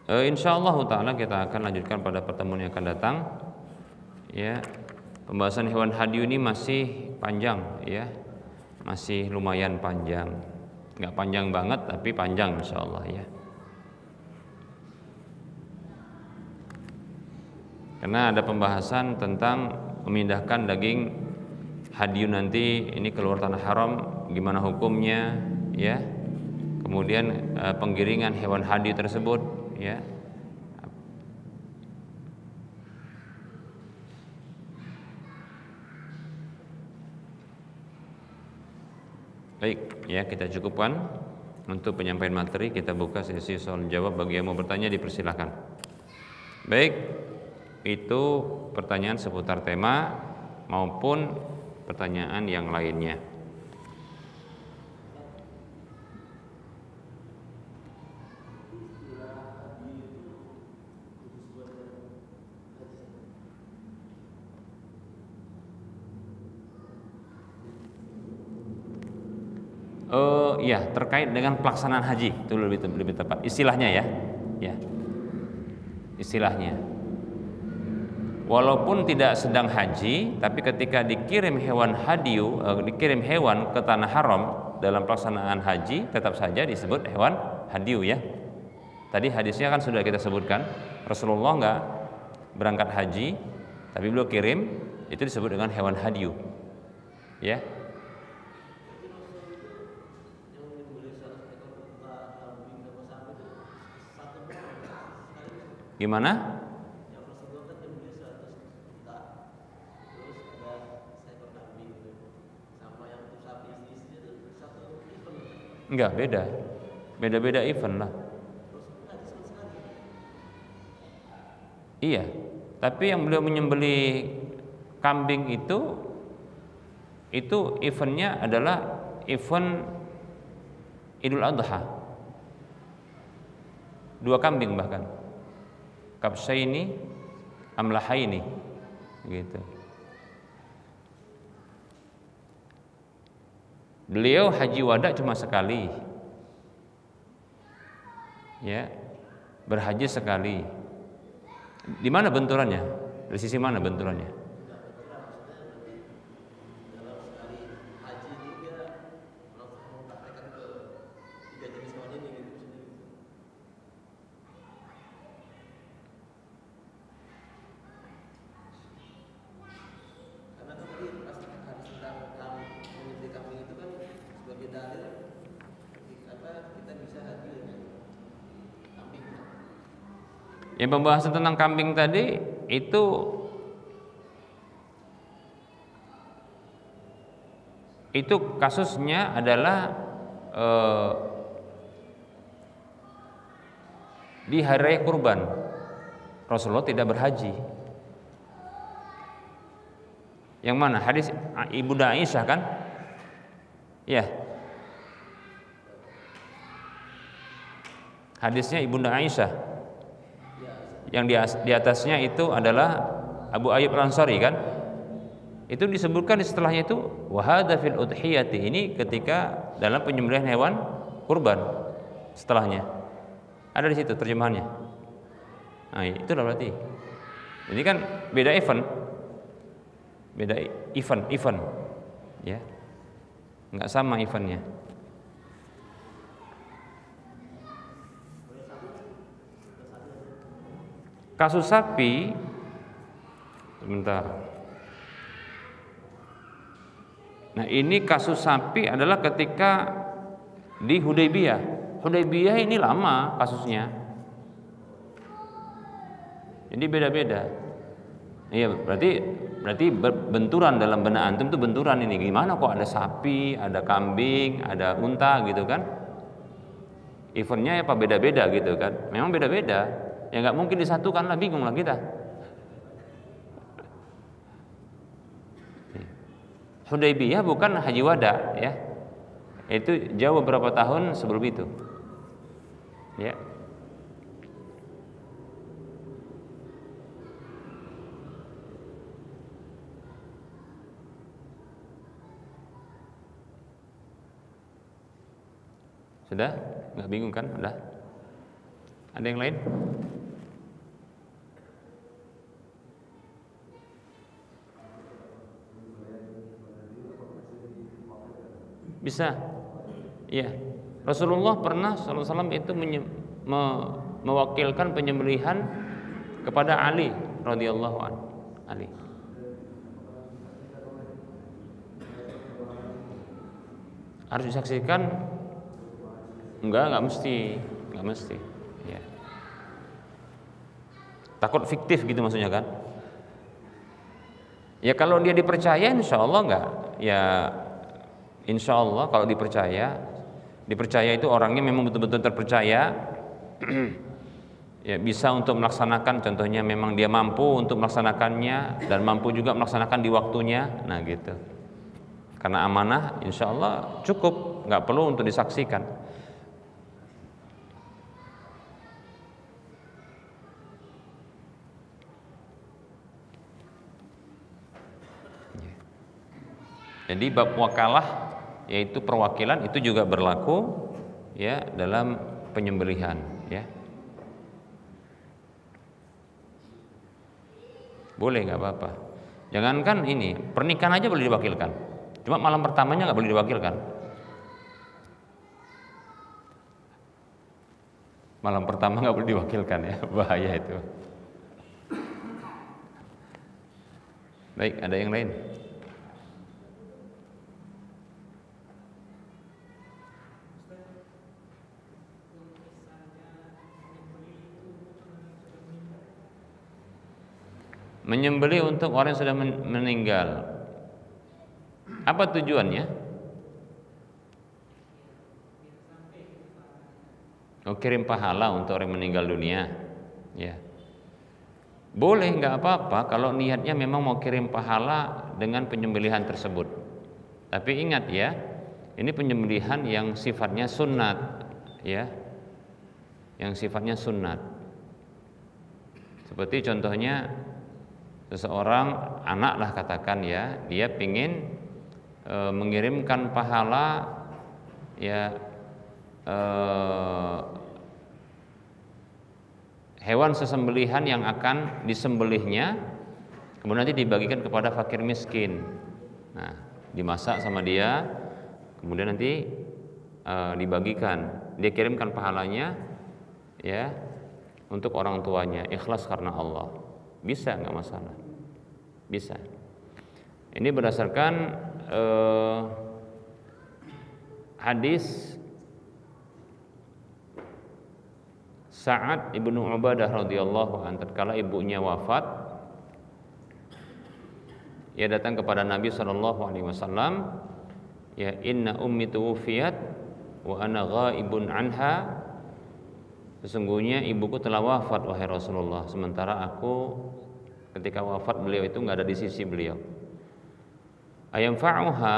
insyaallah taala kita akan lanjutkan pada pertemuan yang akan datang, ya. Pembahasan hewan hadiu ini masih panjang, ya, masih lumayan panjang, nggak panjang banget tapi panjang insyaallah, ya. Karena ada pembahasan tentang memindahkan daging hadiu nanti ini keluar tanah haram, gimana hukumnya, ya. Kemudian penggiringan hewan hadiu tersebut, ya. Baik, ya, kita cukupkan untuk penyampaian materi. Kita buka sesi soal jawab. Bagi yang mau bertanya dipersilakan. Baik, itu pertanyaan seputar tema maupun pertanyaan yang lainnya. Ya, terkait dengan pelaksanaan haji itu lebih tepat istilahnya ya. Ya. Istilahnya. Walaupun tidak sedang haji, tapi ketika dikirim hewan hadiyu, dikirim hewan ke tanah haram dalam pelaksanaan haji, tetap saja disebut hewan hadiyu ya. Tadi hadisnya kan sudah kita sebutkan, Rasulullah nggak berangkat haji, tapi beliau kirim, itu disebut dengan hewan hadiyu. Ya. Gimana? Enggak, beda. Beda-beda event lah. Iya, tapi yang beliau menyembeli kambing itu eventnya adalah event Idul Adha. 2 kambing bahkan. Kabsyaini amlahaini gitu. Beliau haji wada cuma sekali. Ya. Berhaji sekali. Di mana benturannya? Dari sisi mana benturannya? Yang pembahasan tentang kambing tadi itu kasusnya adalah di hari raya kurban Rasulullah tidak berhaji. Yang mana? Hadis Ibunda Aisyah kan? Ya. Hadisnya Ibunda Aisyah. Yang di atasnya itu adalah Abu Ayyub Al-Ansari kan? Itu disebutkan setelahnya itu wa hadza fil udhiyati, ini ketika dalam penyembelihan hewan kurban. Setelahnya ada di situ terjemahannya. Nah, itu berarti ini kan beda event. Beda event ya. Enggak sama eventnya. Kasus sapi, sebentar. Nah, ini kasus sapi adalah ketika di Hudaybiyah. Hudaybiyah ini lama kasusnya. Jadi beda-beda. Iya, berarti benturan dalam benak antum itu benturan ini. Gimana kok ada sapi, ada kambing, ada unta gitu kan? Eventnya apa beda-beda gitu kan? Memang beda-beda. Ya nggak mungkin disatukan lah, bingung lah kita. Hudaybiyah bukan haji wada ya. Itu jauh beberapa tahun sebelum itu. Ya. Sudah? Nggak bingung kan? Udah? Ada yang lain? Bisa. Iya. Rasulullah pernah sallallahu alaihi wasallam itu mewakilkan penyembelihan kepada Ali radhiyallahu anhu. Ali. Harus disaksikan? Enggak mesti. Ya. Takut fiktif gitu maksudnya kan? Ya kalau dia dipercaya insya Allah enggak. Ya insya Allah kalau dipercaya itu orangnya memang betul-betul terpercaya. ya bisa untuk melaksanakan, contohnya memang dia mampu untuk melaksanakannya dan mampu juga melaksanakan di waktunya, nah gitu. Karena amanah, insya Allah cukup, nggak perlu untuk disaksikan. Jadi bab wakalah, yaitu perwakilan, itu juga berlaku ya dalam penyembelihan, ya. Boleh, nggak apa-apa. Jangankan ini, pernikahan aja boleh diwakilkan. Cuma malam pertamanya nggak boleh diwakilkan. Malam pertama nggak boleh diwakilkan, ya, bahaya itu. Baik, ada yang lain? Menyembelih untuk orang yang sudah meninggal, apa tujuannya? Oh, kirim pahala untuk orang yang meninggal dunia, ya. Boleh, nggak apa-apa kalau niatnya memang mau kirim pahala dengan penyembelihan tersebut. Tapi ingat ya, ini penyembelihan yang sifatnya sunat, ya, yang sifatnya sunat. Seperti contohnya seseorang anak lah katakan, ya, dia pingin mengirimkan pahala, ya, hewan sesembelihan yang akan disembelihnya, kemudian nanti dibagikan kepada fakir miskin. Nah, dimasak sama dia, kemudian nanti dibagikan, dia kirimkan pahalanya, ya, untuk orang tuanya, ikhlas karena Allah. Bisa, nggak masalah, bisa. Ini berdasarkan hadis Sa'ad ibnu Ubadah radhiyallahu anhu, tatkala ibunya wafat, ia datang kepada Nabi SAW, ya, inna ummi tuwfiyat wa ana ghaibun anha, sesungguhnya ibuku telah wafat wahai Rasulullah, sementara aku ketika wafat beliau itu nggak ada di sisi beliau. Ayam fa'uha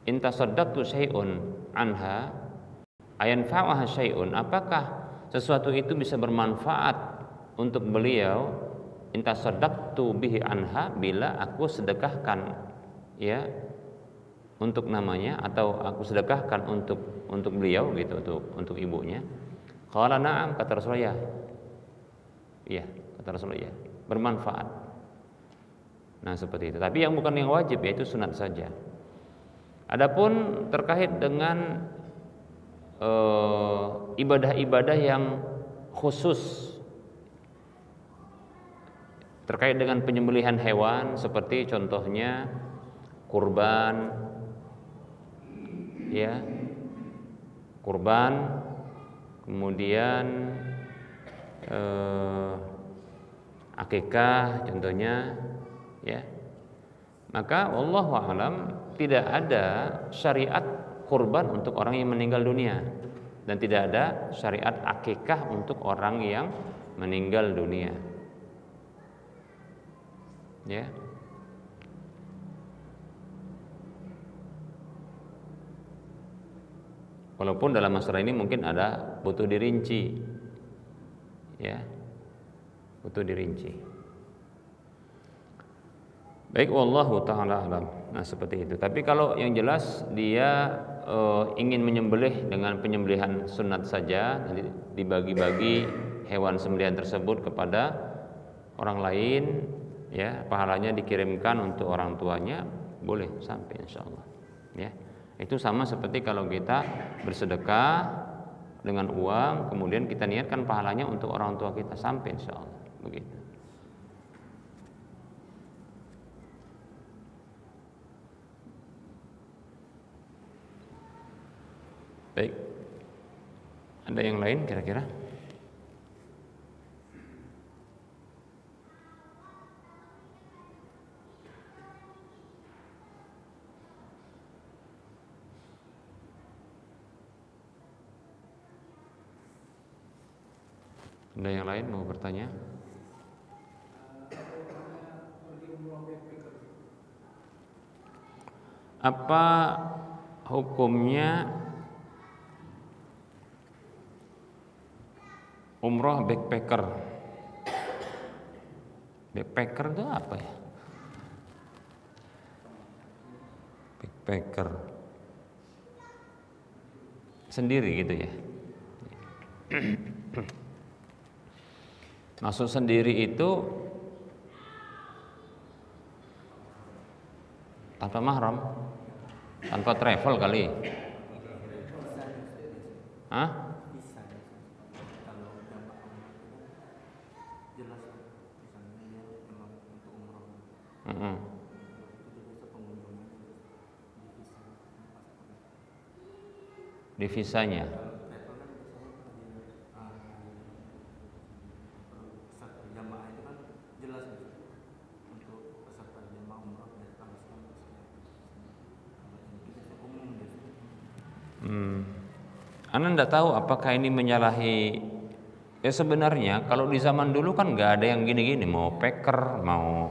in tasaddaqtu syai'un anha, ayan fa'uha syai'un, apakah sesuatu itu bisa bermanfaat untuk beliau, in tasaddaqtu bihi anha, bila aku sedekahkan, ya, untuk namanya, atau aku sedekahkan untuk beliau gitu, untuk ibunya. Qala na'am, kata Rasulullah, iya, kata Rasulullah, ya, bermanfaat. Nah, seperti itu. Tapi yang bukan yang wajib, yaitu sunat saja. Adapun terkait dengan ibadah-ibadah yang khusus terkait dengan penyembelihan hewan, seperti contohnya kurban, ya, kurban, kemudian akikah contohnya, ya, maka wallahu a'lam tidak ada syariat kurban untuk orang yang meninggal dunia, dan tidak ada syariat akikah untuk orang yang meninggal dunia, ya. Walaupun dalam masalah ini mungkin ada butuh dirinci, ya, butuh dirinci. Baik, wallahu taala alam. Nah, seperti itu. Tapi kalau yang jelas dia ingin menyembelih dengan penyembelihan sunat saja, nanti dibagi-bagi hewan sembelihan tersebut kepada orang lain, ya, pahalanya dikirimkan untuk orang tuanya, boleh sampai insyaallah, ya. Itu sama seperti kalau kita bersedekah dengan uang, kemudian kita niatkan pahalanya untuk orang tua kita, sampai insyaallah, begitu. Baik, ada yang lain kira-kira? Ada yang lain mau bertanya? Apa hukumnya umroh backpacker? Backpacker itu apa ya? Backpacker sendiri gitu ya. Maksud sendiri itu tanpa mahram, tanpa travel kali. Hah? Di visanya. Anda tidak tahu apakah ini menyalahi. Ya sebenarnya kalau di zaman dulu kan nggak ada yang gini-gini, mau packer, mau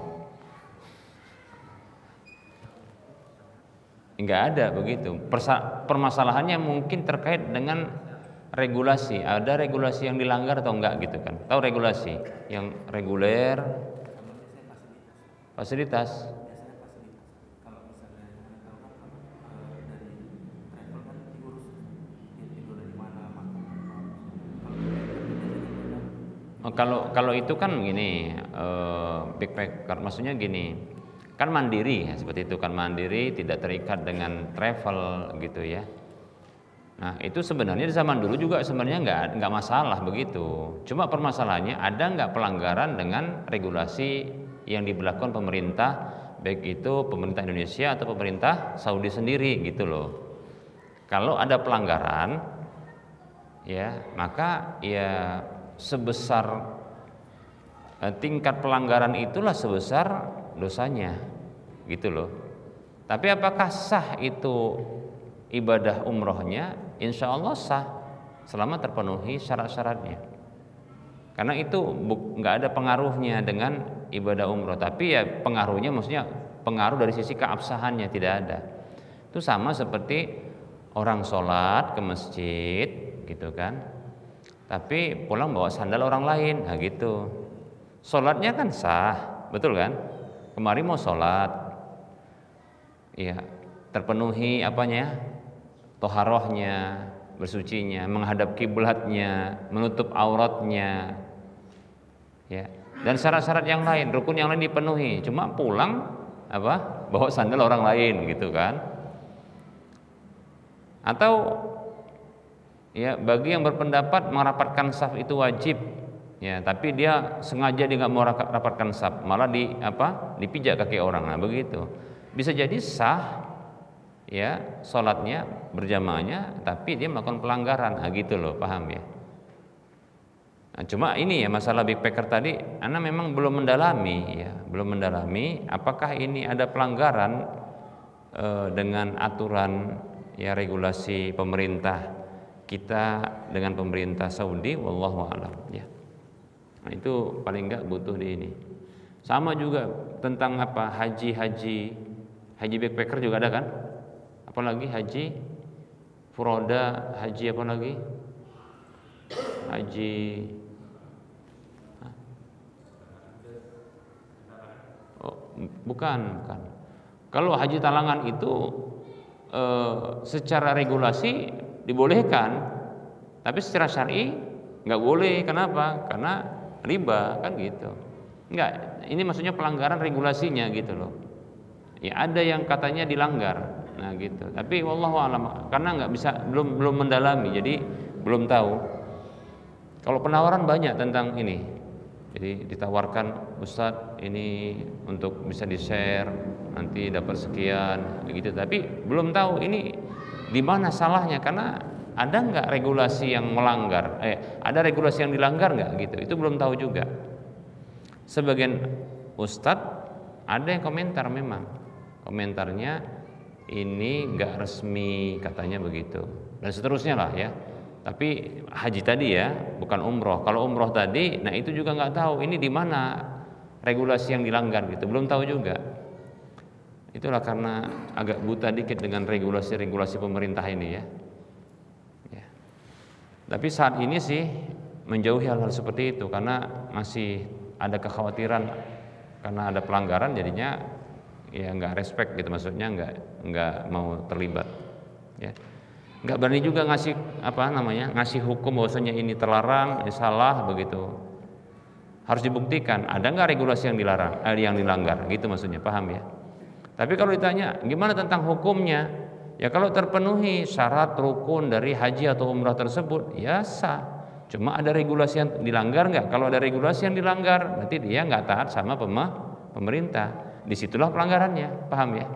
nggak ada begitu. Permasalahannya mungkin terkait dengan regulasi. Ada regulasi yang dilanggar atau enggak gitu kan? Tahu regulasi yang reguler, fasilitas. Kalau itu kan gini, backpacker maksudnya gini, kan mandiri ya, seperti itu kan mandiri, tidak terikat dengan travel gitu ya. Nah itu sebenarnya di zaman dulu juga sebenarnya nggak masalah begitu. Cuma permasalahannya ada nggak pelanggaran dengan regulasi yang diberlakukan pemerintah, baik itu pemerintah Indonesia atau pemerintah Saudi sendiri gitu loh. Kalau ada pelanggaran, ya maka ya sebesar tingkat pelanggaran itulah sebesar dosanya gitu loh. Tapi apakah sah itu ibadah umrohnya? Insya Allah sah selama terpenuhi syarat-syaratnya, karena itu nggak ada pengaruhnya dengan ibadah umroh. Tapi ya pengaruhnya maksudnya pengaruh dari sisi keabsahannya tidak ada. Itu sama seperti orang sholat ke masjid gitu kan, tapi pulang bawa sandal orang lain, nah gitu. Sholatnya kan sah, betul kan? Kemarin mau sholat, ya terpenuhi apanya? Toharohnya, bersucinya, menghadap kiblatnya, menutup auratnya, ya. Dan syarat-syarat yang lain, rukun yang lain dipenuhi. Cuma pulang apa? Bawa sandal orang lain, gitu kan? Atau ya bagi yang berpendapat merapatkan saf itu wajib, ya tapi dia sengaja dia nggak mau rapatkan saf, malah dipijak kaki orang, nah begitu bisa jadi sah ya sholatnya berjamaahnya, tapi dia melakukan pelanggaran, nah gitu loh, paham ya? Nah, cuma ini ya masalah backpacker tadi, Anda memang belum mendalami ya, belum mendalami apakah ini ada pelanggaran dengan aturan ya regulasi pemerintah kita dengan pemerintah Saudi, wallahu a'lam ya. Nah, itu paling enggak butuh di ini. Sama juga tentang apa haji backpacker juga ada kan? Apalagi haji furoda, haji apa lagi? Haji bukan. Kalau haji talangan itu secara regulasi dibolehkan, tapi secara syar'i nggak boleh. Kenapa? Karena riba kan gitu. Enggak, ini maksudnya pelanggaran regulasinya gitu loh. Ya ada yang katanya dilanggar. Nah gitu. Tapi wallahu a'lam, karena nggak bisa, belum mendalami, jadi belum tahu. Kalau penawaran banyak tentang ini, jadi ditawarkan Ustadz ini untuk bisa di-share nanti dapat sekian gitu. Tapi belum tahu ini di mana salahnya, karena ada nggak regulasi yang melanggar, ada regulasi yang dilanggar nggak gitu. Itu belum tahu juga. Sebagian Ustadz ada yang komentar, memang komentarnya ini nggak resmi katanya begitu, dan seterusnya lah ya. Tapi haji tadi ya, bukan umroh. Kalau umroh tadi, nah itu juga nggak tahu ini di mana regulasi yang dilanggar gitu, belum tahu juga. Itulah karena agak buta dikit dengan regulasi-regulasi pemerintah ini ya. Ya. Tapi saat ini sih menjauhi hal-hal seperti itu karena masih ada kekhawatiran karena ada pelanggaran, jadinya ya nggak respect gitu, maksudnya nggak mau terlibat. Ya. Nggak berani juga ngasih hukum bahwasanya ini terlarang, ini salah begitu. Harus dibuktikan ada nggak regulasi yang dilarang, yang dilanggar, gitu maksudnya, paham ya? Tapi kalau ditanya gimana tentang hukumnya, ya kalau terpenuhi syarat rukun dari haji atau umrah tersebut, ya sah. Cuma ada regulasi yang dilanggar nggak? Kalau ada regulasi yang dilanggar, berarti dia nggak taat sama pemerintah. Disitulah pelanggarannya, paham ya?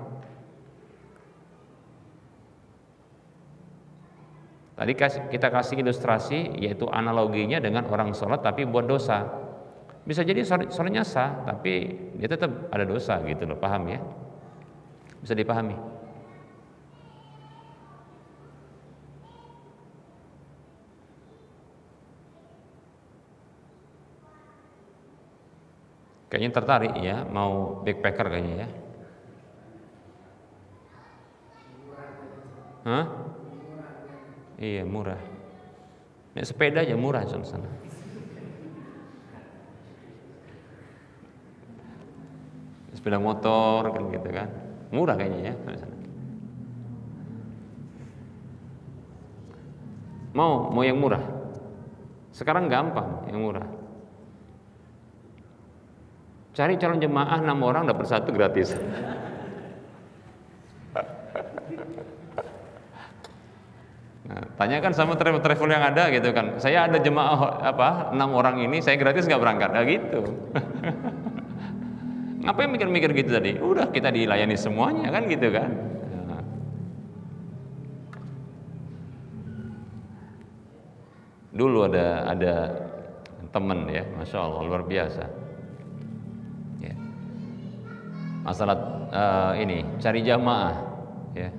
Tadi kita kasih ilustrasi, yaitu analoginya dengan orang sholat tapi buat dosa. Bisa jadi sholatnya sah, tapi dia tetap ada dosa gitu loh, paham ya? Bisa dipahami? Kayaknya tertarik ya, mau backpacker kayaknya ya. Hah? Iya murah. Naik sepeda aja murah sana. Sepeda motor kan gitu kan, murah kayaknya ya. Mau yang murah. Sekarang gampang yang murah. Cari calon jemaah 6 orang dapat 1 gratis. Nah, tanyakan sama travel yang ada gitu kan. Saya ada jemaah 6 orang ini, saya gratis nggak berangkat, nah gitu. Ngapain mikir-mikir gitu tadi? Udah kita dilayani semuanya kan gitu kan. Nah. Dulu ada temen ya, masya Allah luar biasa. Ya. Masalah ini cari jamaah, ya.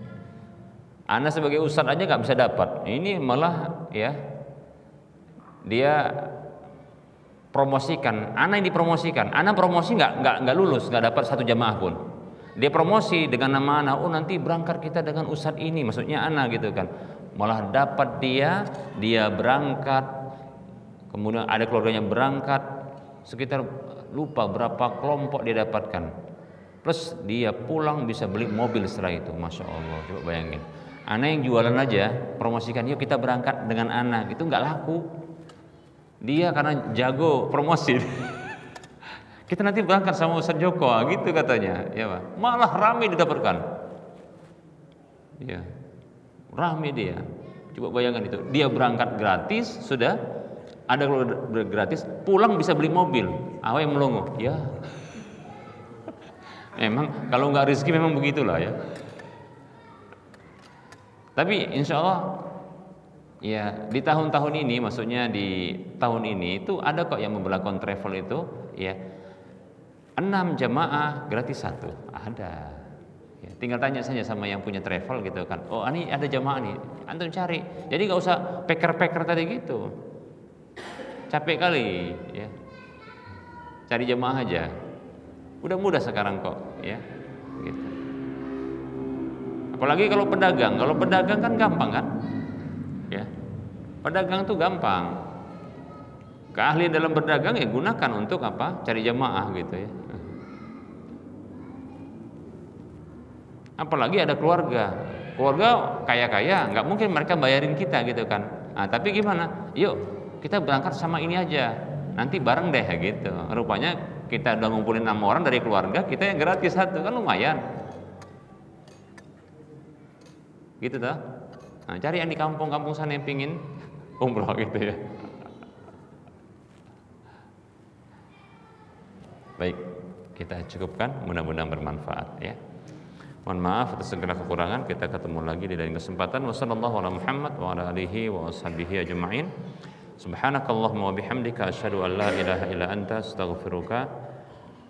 Ana sebagai ustadz aja nggak bisa dapat. Ini malah ya dia promosikan. Ana yang dipromosikan. Ana promosi nggak lulus, nggak dapat 1 jamaah pun. Dia promosi dengan nama Ana. Oh nanti berangkat kita dengan ustadz ini, maksudnya Ana gitu kan. Malah dapat dia berangkat. Kemudian ada keluarganya berangkat. Sekitar lupa berapa kelompok dia dapatkan. Plus dia pulang bisa beli mobil setelah itu, masya Allah. Coba bayangin. Ana yang jualan aja, promosikan, yuk kita berangkat dengan Ana, itu nggak laku. Dia karena jago promosi, kita nanti berangkat sama Ustaz Joko, gitu katanya, ya Pak. Malah ramai didapatkan, ya, ramai dia. Coba bayangkan itu, dia berangkat gratis, sudah ada gratis, pulang bisa beli mobil, awal yang melongo, ya. Memang kalau nggak rezeki memang begitulah ya. Tapi insya Allah ya di tahun-tahun ini, maksudnya di tahun ini itu ada kok yang memberlakukan travel itu ya 6 jamaah gratis 1 ada ya, tinggal tanya saja sama yang punya travel gitu kan, oh ini ada jamaah nih, antum cari, jadi nggak usah peker-peker tadi gitu, capek kali ya, cari jamaah aja, udah mudah sekarang kok ya gitu. Apalagi kalau pedagang kan gampang kan, ya pedagang tuh gampang. Keahlian dalam berdagang ya gunakan untuk apa? Cari jamaah gitu ya. Apalagi ada keluarga kaya-kaya, nggak mungkin mereka bayarin kita gitu kan. Nah, tapi gimana? Yuk kita berangkat sama ini aja, nanti bareng deh gitu. Rupanya kita udah ngumpulin 6 orang dari keluarga, kita yang gratis 1 kan lumayan. Gitu dah. Nah, cari yang di kampung-kampung sana yang pingin umroh gitu ya. Baik, kita cukupkan, mudah-mudahan bermanfaat ya. Mohon maaf atas segala kekurangan, kita ketemu lagi di lain kesempatan. Wassallallahu ala Muhammad wa ala alihi wa washabihi ajma'in. Subhanakallahumma wa bihamdika asyhadu an la ilaha illa anta astaghfiruka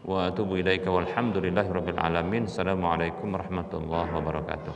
wa atubu ilaika walhamdulillahi rabbil alamin. Assalamualaikum warahmatullahi wabarakatuh.